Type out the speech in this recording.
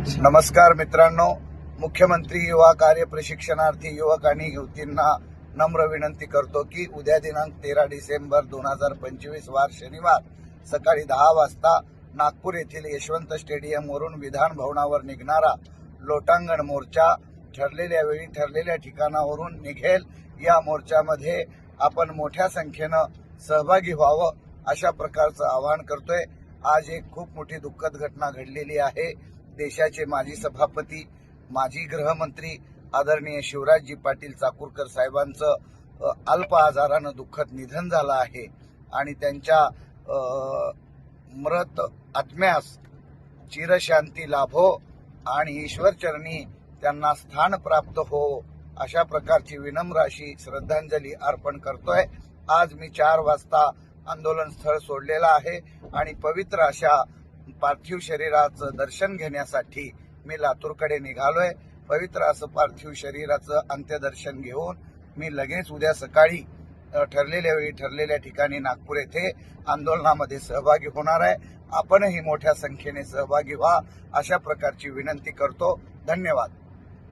नमस्कार मित्रांनो, मुख्यमंत्री युवा कार्य प्रशिक्षणार्थी युवक आणि युवतींना नम्र विनंती करतो की उद्या दिनांक 13 डिसेंबर 2025 वार शनिवार सकाळी 10 वाजता नागपूर येथील यशवंत स्टेडियम वरून विधान भवनावर निघणारा लोटांगण मोर्चा ठरलेल्या वेळी ठरलेल्या ठिकाणावरून निघेल। या मोर्चामध्ये आपण मोठ्या संख्येने सहभागी व्हावं अशा प्रकारचं आवाहन करतोय। आज एक खूप मोठी दुःखद घटना घडलेली आहे। देशाचे माजी सभापती, माजी गृहमंत्री आदरणीय शिवराजजी पाटील चाकूरकर साहेबांचं अल्प आजारानं दुःखद निधन झालं आहे आणि त्यांच्या मृत आत्म्यास चिरशांती लाभो आणि ईश्वरचरणी त्यांना स्थान प्राप्त हो अशा प्रकारची विनम्र अशी श्रद्धांजली अर्पण करतोय। आज मी 4 वाजता आंदोलन स्थळ सोडलेलं आहे आणि पवित्र अशा पार्थिव शरीराचं दर्शन घेण्यासाठी मी लातूरकडे निघालोय। पवित्र असं पार्थिव शरीराचं अंत्यदर्शन घेऊन मी लगेच उद्या सकाळी ठरलेल्या वेळी ठरलेल्या ठिकाणी नागपूर येथे आंदोलनामध्ये सहभागी होणार आहे। आपणही मोठ्या संख्येने सहभागी व्हा अशा प्रकारची विनंती करतो। धन्यवाद।